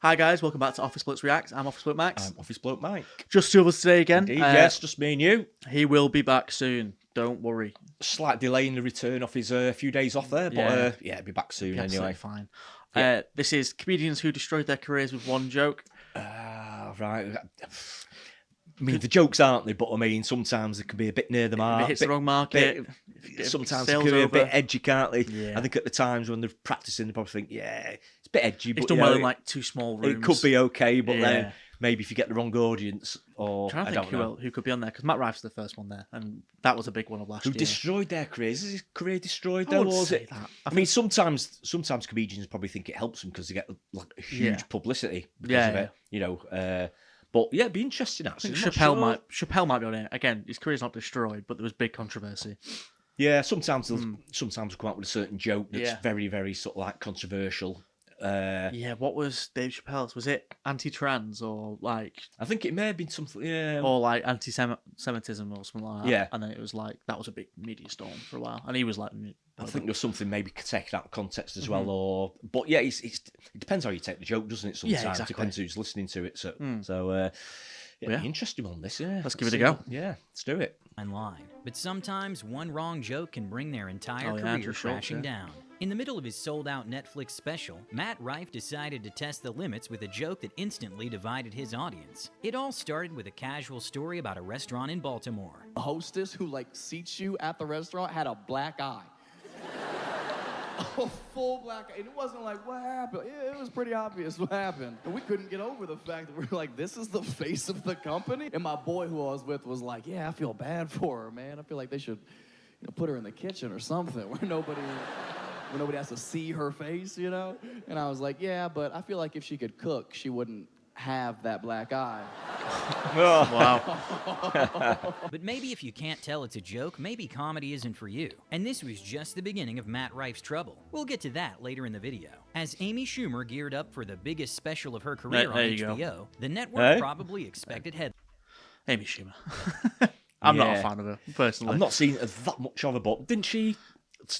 Hi guys, welcome back to Office Blokes React. I'm Office Bloke Max. I'm Office Bloke Mike. Just two of us today again. Indeed, yes, just me and you. He will be back soon. Don't worry. Slight delay in the return off his few days off there, but he'll be back soon anyway. Fine. Yeah. This is comedians who destroyed their careers with one joke. Right. I mean, the jokes aren't they? But I mean, sometimes they can be a bit near the mark. It hits the wrong market. Sometimes they can be a bit edgy, can't they? Yeah. I think at the times when they're practicing, they probably think, it's a bit edgy. It's but done well in like two small rooms. It could be okay, but then maybe if you get the wrong audience, or I don't know who could be on there, because Matt Rife's the first one there, and that was a big one of last year. Who destroyed their careers? Is his career destroyed? I wouldn't say that. I mean, sometimes comedians probably think it helps them because they get like huge publicity because of it. You know. But yeah, it'd be interesting actually. I think Chappelle might be on it. Again, his career's not destroyed, but there was big controversy. Yeah, sometimes they'll come out with a certain joke that's very, very sort of like controversial. What was Dave Chappelle's? Was it anti-trans or like? I think it may have been something, or like anti-Semitism or something like that. Yeah, and then it was like that was a big media storm for a while, and he was like, I think there was something maybe taken out of context as well, but yeah, it depends how you take the joke, doesn't it? Sometimes it depends who's listening to it. So, interesting on this. Yeah, let's give it a go. Yeah, let's do it. Line, but sometimes one wrong joke can bring their entire career crashing down. In the middle of his sold-out Netflix special, Matt Rife decided to test the limits with a joke that instantly divided his audience. It all started with a casual story about a restaurant in Baltimore. A hostess who seats you at the restaurant had a black eye. A full black eye. And it wasn't like, what happened? Yeah, it was pretty obvious what happened. And we couldn't get over the fact that we're like, this is the face of the company? And my boy who I was with was like, yeah, I feel bad for her, man. I feel like they should put her in the kitchen or something where nobody has to see her face, you know? And I was like, yeah, but I feel like if she could cook, she wouldn't have that black eye. Wow. But maybe if you can't tell it's a joke, maybe comedy isn't for you. And this was just the beginning of Matt Rife's trouble. We'll get to that later in the video. As Amy Schumer geared up for the biggest special of her career on HBO, the network probably expected Amy Schumer. I'm not a fan of her, personally. I've not seen that much of her, but didn't she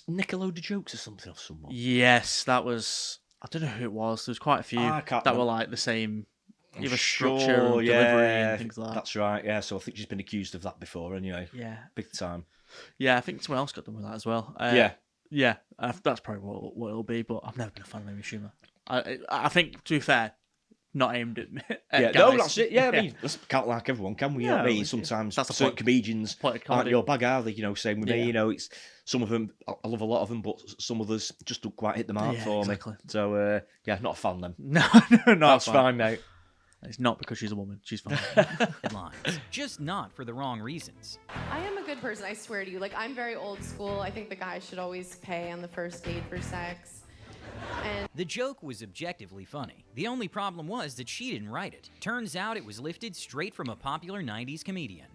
Nickelodeon jokes or something of someone? Yes, that was... I don't know who it was. There was quite a few that were like the same... Either structure or delivery and things like that. That's right, yeah. So I think she's been accused of that before anyway. Yeah. Big time. Yeah, I think someone else got done with that as well. Yeah, that's probably what it'll be, but I've never been a fan of Amy Schumer. I think, to be fair, not aimed at guys. No, that's it. Yeah, I mean, we can't like everyone, can we? You know what I mean? Sometimes certain comedians aren't your bag, are they? You know, same with me. You know, it's some of them, I love a lot of them, but some others just don't quite hit the mark for me. So, not a fan of them. No, not that's fine, mate. It's not because she's a woman. She's fine. Headlines. Just not for the wrong reasons. I am a good person, I swear to you. I'm very old school. I think the guy should always pay on the first date for sex. And the joke was objectively funny. The only problem was that she didn't write it. Turns out it was lifted straight from a popular 90s comedian.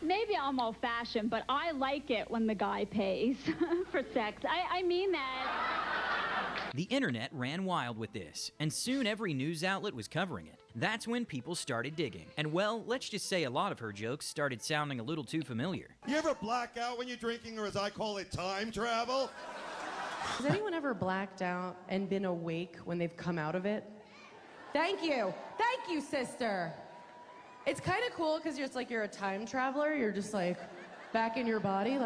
Maybe I'm old-fashioned, but I like it when the guy pays for sex. I mean that. The internet ran wild with this, and soon every news outlet was covering it. That's when people started digging. And well, let's just say a lot of her jokes started sounding a little too familiar. You ever black out when you're drinking, or as I call it, time travel? has anyone ever blacked out and been awake when they've come out of it? Thank you, sister. It's kind of cool because you're a time traveler. You're just back in your body,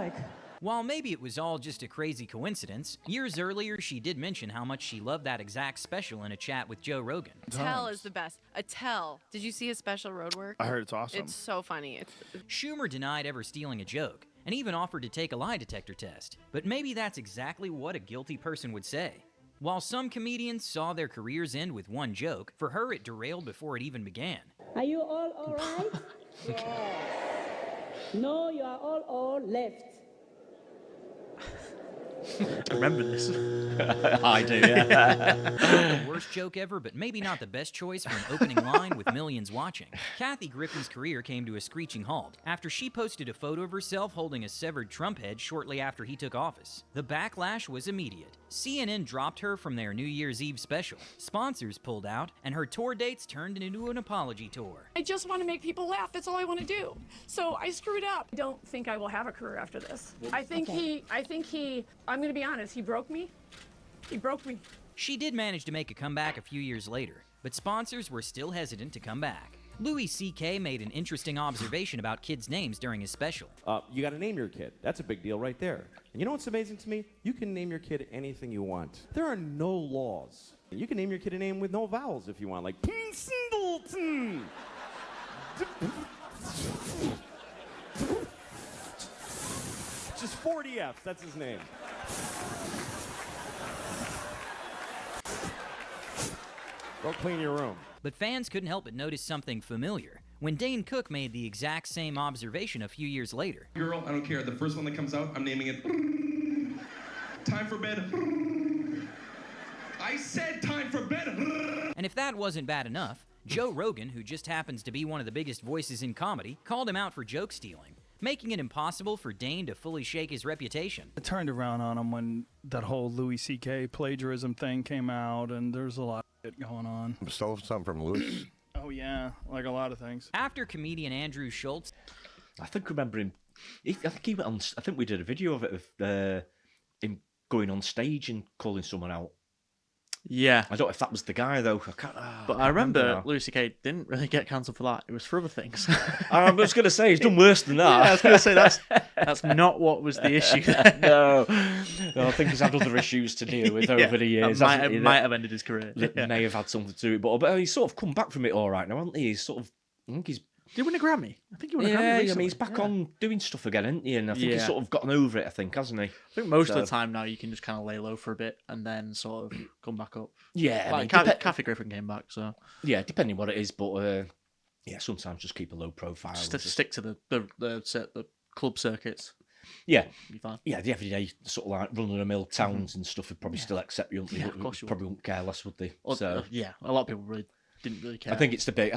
While maybe it was all just a crazy coincidence, years earlier she did mention how much she loved that exact special in a chat with Joe Rogan. Attell is the best. Attell. Did you see his special road work? I heard it's awesome. It's so funny. Schumer denied ever stealing a joke, and even offered to take a lie detector test. But maybe that's exactly what a guilty person would say. While some comedians saw their careers end with one joke, for her it derailed before it even began. Are you all right? Yes. No, you are all left. I remember this. I do, yeah. The worst joke ever, but maybe not the best choice for an opening line with millions watching. Kathy Griffin's career came to a screeching halt after she posted a photo of herself holding a severed Trump head shortly after he took office. The backlash was immediate. CNN dropped her from their New Year's Eve special. Sponsors pulled out, and her tour dates turned into an apology tour. I just want to make people laugh. That's all I want to do. So I screwed up. I don't think I will have a career after this. I'm going to be honest, he broke me. He broke me. She did manage to make a comeback a few years later, but sponsors were still hesitant to come back. Louis C.K. made an interesting observation about kids' names during his special. You got to name your kid. That's a big deal right there. And you know what's amazing to me? You can name your kid anything you want. There are no laws. You can name your kid a name with no vowels if you want, like Singleton. Just 40 F's, that's his name. Go clean your room. But fans couldn't help but notice something familiar when Dane Cook made the exact same observation a few years later. Girl, I don't care. The first one that comes out, I'm naming it Time for Bed. I said time for bed. And if that wasn't bad enough, Joe Rogan, who just happens to be one of the biggest voices in comedy, called him out for joke stealing, making it impossible for Dane to fully shake his reputation. I turned around on him when that whole Louis C.K. plagiarism thing came out, and there's a lot of shit going on. Stole something from Louis? Oh, yeah, like a lot of things. After comedian Andrew Schulz... I remember him... I think we did a video of it, of him going on stage and calling someone out. Yeah. I don't know if that was the guy, though. But I remember Louis C.K. didn't really get cancelled for that. It was for other things. I was going to say, he's done worse than that. Yeah, I was going to say, that's not what was the issue. No, I think he's had other issues to deal with over the years. That might have ended his career. May have had something to do with it. But he's sort of come back from it all right now, hasn't he? I think he's... Did he win a Grammy? I think he won a Grammy recently. I mean, he's back on doing stuff again, isn't he? And I think he's sort of gotten over it, I think, hasn't he? I think most of the time now you can just kind of lay low for a bit and then sort of come back up. Yeah. Like, Kathy Griffin came back, so... Yeah, depending what it is, but sometimes just keep a low profile. Just stick to the club circuits. Yeah. Be fine. Yeah, the everyday sort of like run-of-the-mill towns and stuff would probably still accept you, of course you probably wouldn't care less, would they? So yeah, a lot of people didn't really care. I think it's the big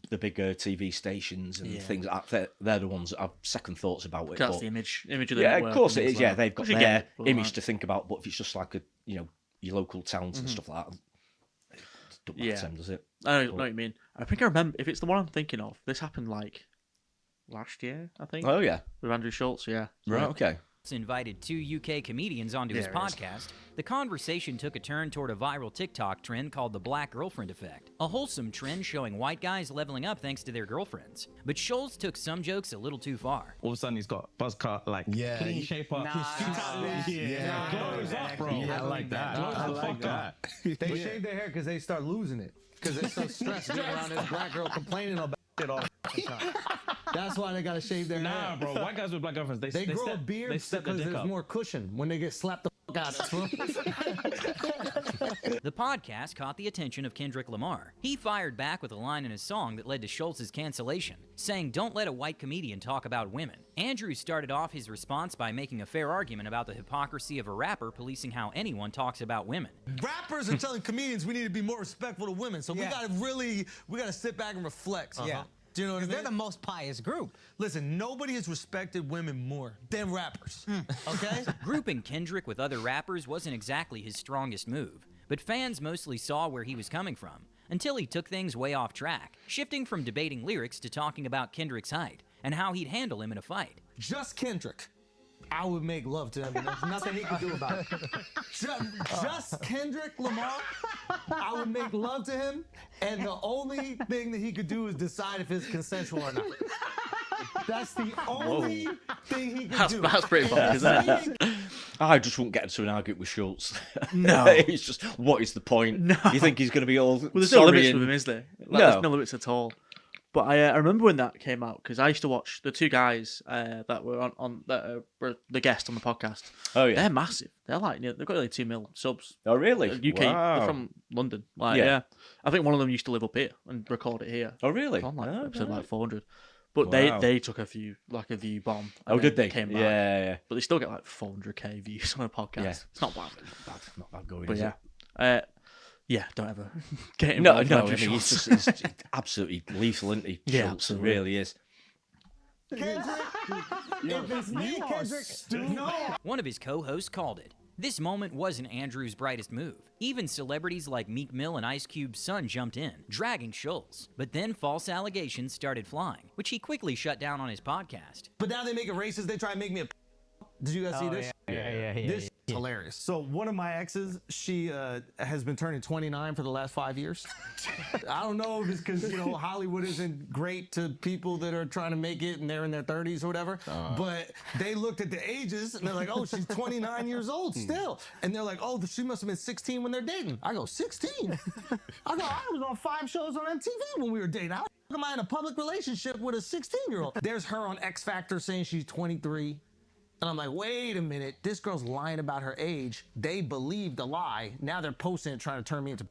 TV stations and things like that. They're the ones that have second thoughts about it. That's the image of the network. Yeah, of course it is. Yeah, they've got their image like to think about. But if it's just like your local towns and stuff like that, it doesn't matter to them, does it? I know what you mean. I think I remember, if it's the one I'm thinking of, this happened like last year, I think. Oh yeah, with Andrew Schulz. Yeah. Right. Okay. Invited 2 UK comedians onto his podcast, the conversation took a turn toward a viral TikTok trend called the Black Girlfriend Effect, a wholesome trend showing white guys leveling up thanks to their girlfriends. But Schulz took some jokes a little too far. All of a sudden he's got buzz cut, like clean shape up. Glows up, bro. Yeah, I like that. I like that. They shave their hair because they start losing it. Because they're so stressed being around this black girl complaining about it all the time. That's why they gotta shave their hair. Nah, bro. White guys with black girlfriends, they grow a beard because there's more cushion when they get slapped the fuck out of. The podcast caught the attention of Kendrick Lamar. He fired back with a line in his song that led to Schulz's cancellation, saying, "Don't let a white comedian talk about women." Andrew started off his response by making a fair argument about the hypocrisy of a rapper policing how anyone talks about women. Rappers are telling comedians we need to be more respectful to women, so we gotta sit back and reflect. Yeah. Do you know what I mean? They're the most pious group. Listen, nobody has respected women more than rappers, okay? Grouping Kendrick with other rappers wasn't exactly his strongest move, but fans mostly saw where he was coming from, until he took things way off track, shifting from debating lyrics to talking about Kendrick's height, and how he'd handle him in a fight. Just Kendrick. I would make love to him, and there's nothing he could do about it. Just Kendrick Lamar, I would make love to him, and the only thing that he could do is decide if it's consensual or not. That's the only thing he could do. That's pretty bold, isn't it? I just won't get into an argument with Schulz. No. It's just, what is the point? No. You think he's going to be all there's no limits with him, is there? No. There's no limits at all. But I remember when that came out, because I used to watch the two guys that were were the guest on the podcast. Oh yeah, they're massive. They're like they've got nearly 2 million subs. Oh really? UK. Wow. They're from London. Yeah. I think one of them used to live up here and record it here. Oh really? On episode like 400. But they took a view bomb. Oh, did they? Came back. Yeah. But they still get like 400k views on a podcast. Yeah. It's not bad. Not bad going. But is it? Yeah, don't ever get involved. No. I mean, he's absolutely lethal, isn't he? Yeah, Schulz, absolutely. Really is. Kendrick, if it's me, Kendrick, no. One of his co-hosts called it. This moment wasn't Andrew's brightest move. Even celebrities like Meek Mill and Ice Cube's son jumped in, dragging Schulz. But then false allegations started flying, which he quickly shut down on his podcast. But now they make it racist. They try to make me a... Did you guys see this? Yeah. This is hilarious. So one of my exes, she has been turning 29 for the last 5 years. I don't know if it's because, Hollywood isn't great to people that are trying to make it and they're in their 30s or whatever. But they looked at the ages and they're like, oh, she's 29 years old still. And they're like, oh, she must have been 16 when they're dating. I go, 16? I was on 5 shows on MTV when we were dating. How am I in a public relationship with a 16-year-old? There's her on X Factor saying she's 23. And I'm like, wait a minute, this girl's lying about her age. They believed the lie. Now they're posting it, trying to turn me into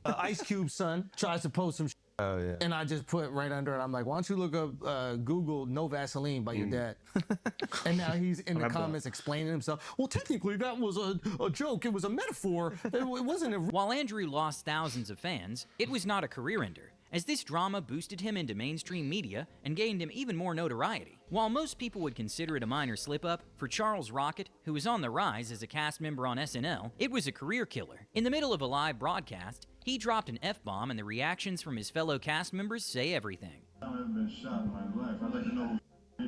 Ice Cube's son tries to post some shit. Oh, yeah. And I just put right under it. I'm like, why don't you look up Google No Vaseline by your dad? And now he's in the comments explaining himself. Well, technically, that was a joke. It was a metaphor. It wasn't a... While Andrew lost thousands of fans, it was not a career ender, as this drama boosted him into mainstream media and gained him even more notoriety. While most people would consider it a minor slip-up, for Charles Rocket, who was on the rise as a cast member on SNL, it was a career killer. In the middle of a live broadcast, he dropped an F-bomb and the reactions from his fellow cast members say everything. I've never been shot in my life. I'd like to know who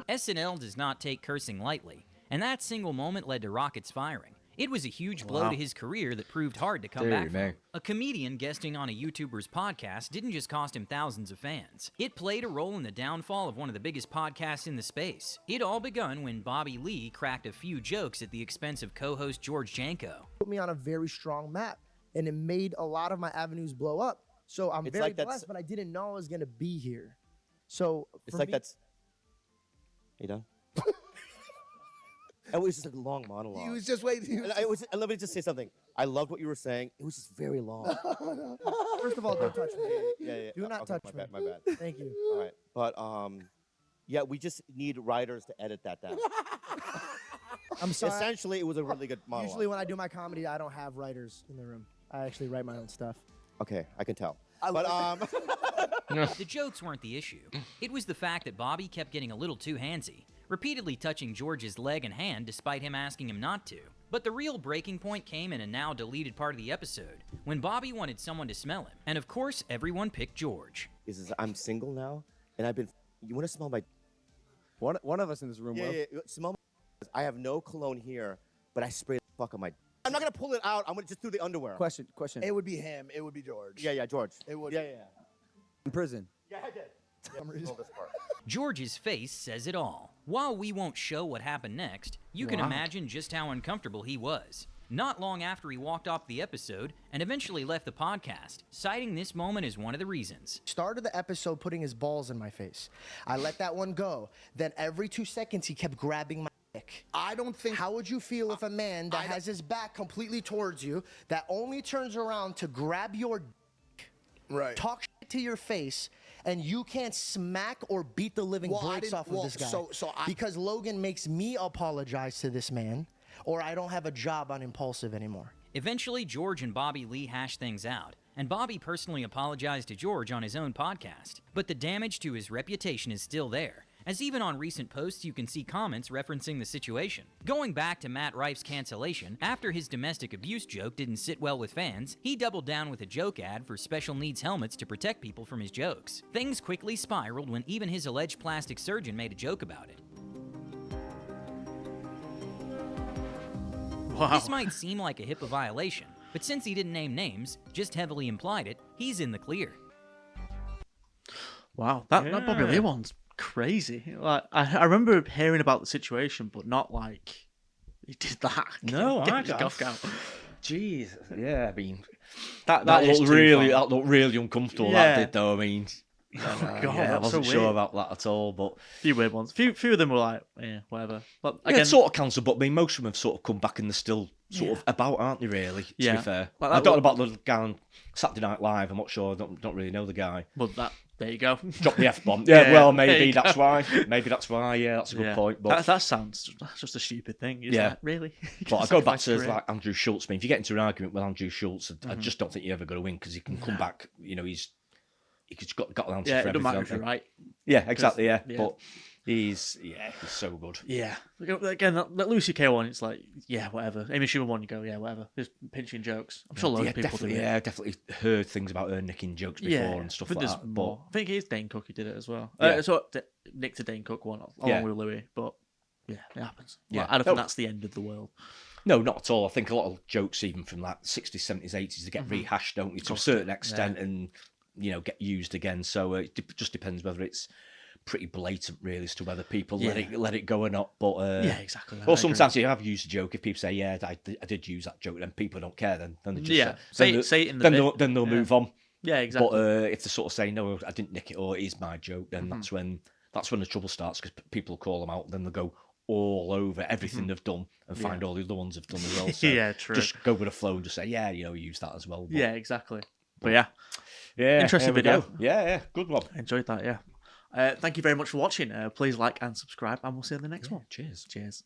SNL does not take cursing lightly, and that single moment led to Rocket's firing. It was a huge blow to his career that proved hard to come back from. A comedian guesting on a YouTuber's podcast didn't just cost him thousands of fans. It played a role in the downfall of one of the biggest podcasts in the space. It all begun when Bobby Lee cracked a few jokes at the expense of co-host George Janko. Put me on a very strong map, and it made a lot of my avenues blow up. So I'm very blessed, but I didn't know I was going to be here. So it's like that's... You done? It was just a long monologue. He was just waiting. Let me just say something. I loved what you were saying. It was just very long. First of all, don't touch me. Yeah. Do not touch me. My bad. Thank you. All right. But, yeah, we just need writers to edit that down. I'm sorry. Essentially, it was a really good monologue. Usually when I do my comedy, I don't have writers in the room. I actually write my own stuff. Okay, I can tell. The jokes weren't the issue. It was the fact that Bobby kept getting a little too handsy, repeatedly touching George's leg and hand despite him asking him not to. But the real breaking point came in a now deleted part of the episode, when Bobby wanted someone to smell him. And of course, everyone picked George. I'm single now, and I've been... You want to smell my... One of us in this room will. Yeah, smell my... I have no cologne here, but I sprayed the fuck on my... I'm not going to pull it out. I'm going to just do the underwear. Question. It would be him. It would be George. Yeah, George. It would. Yeah. In prison. Yeah, I did. George's face says it all. While we won't show what happened next, you can imagine just how uncomfortable he was. Not long after he walked off the episode and eventually left the podcast, citing this moment as one of the reasons. Started the episode putting his balls in my face. I let that one go. Then every 2 seconds he kept grabbing my dick. I don't think... How would you feel if a man that has his back completely towards you, that only turns around to grab your dick, talk shit to your face, and you can't smack or beat the living brakes off of this guy? Because Logan makes me apologize to this man, or I don't have a job on Impulsive anymore. Eventually, George and Bobby Lee hashed things out, and Bobby personally apologized to George on his own podcast. But the damage to his reputation is still there, as even on recent posts you can see comments referencing the situation. Going back to Matt Rife's cancellation, after his domestic abuse joke didn't sit well with fans, he doubled down with a joke ad for special needs helmets to protect people from his jokes. Things quickly spiraled when even his alleged plastic surgeon made a joke about it. Wow. This might seem like a HIPAA violation, but since he didn't name names, just heavily implied it, he's in the clear. Wow, that Bobby Lee one's crazy. Like, I remember hearing about the situation, but not like he did that. No, I got out. Jeez, yeah. I mean, that looked really uncomfortable. Yeah. That did though. I mean, I wasn't sure about that at all. But a few weird ones. Few of them were like, yeah, whatever. But again, sort of cancelled. But I mean, most of them have sort of come back and they're still sort of about, aren't they? Really, to be fair. Like I don't know about the guy on Saturday Night Live. I'm not sure. I don't really know the guy. But there you go. Drop the F-bomb. Yeah, well, maybe that's why. Maybe that's why. Yeah, that's a good point. But that's just a stupid thing, isn't it? Really? But I go back to like Andrew Schultz. I mean, if you get into an argument with Andrew Schultz, I just don't think you're ever going to win because he can come back. You know, he's got an answer for everything. It doesn't matter if you're right. Yeah, exactly. Yeah, but He's so good. Yeah. Again, that Lucy K one, it's like, yeah, whatever. Amy Schumer one, you go, yeah, whatever. Just pinching jokes. I'm sure loads of people do it. Yeah, definitely heard things about her nicking jokes before and stuff like that. More. I think it is Dane Cook who did it as well. Yeah. So Nick to Dane Cook one, along with Louis. But yeah, it happens. Yeah. I don't think that's the end of the world. No, not at all. I think a lot of jokes, even from that 60s, 70s, 80s, they get rehashed, don't they, to a certain extent, and get used again. So it just depends whether it's pretty blatant, really, as to whether people let it go or not. But yeah, exactly. Or sometimes you have used a joke. If people say, "Yeah, I did use that joke," then people don't care. Then they just say it in the bit. Then they'll move on. Yeah, exactly. But if they sort of say, "No, I didn't nick it," or "It is my joke," then that's when the trouble starts, because people call them out. Then they'll go all over everything they've done and find all the other ones they've done as well. So yeah, true. Just go with the flow and just say, "Yeah, use that as well." But, yeah, exactly. But yeah, interesting video. Yeah, good one. Enjoyed that. Yeah. Thank you very much for watching. Please like and subscribe, and we'll see you in the next one. Cheers. Cheers.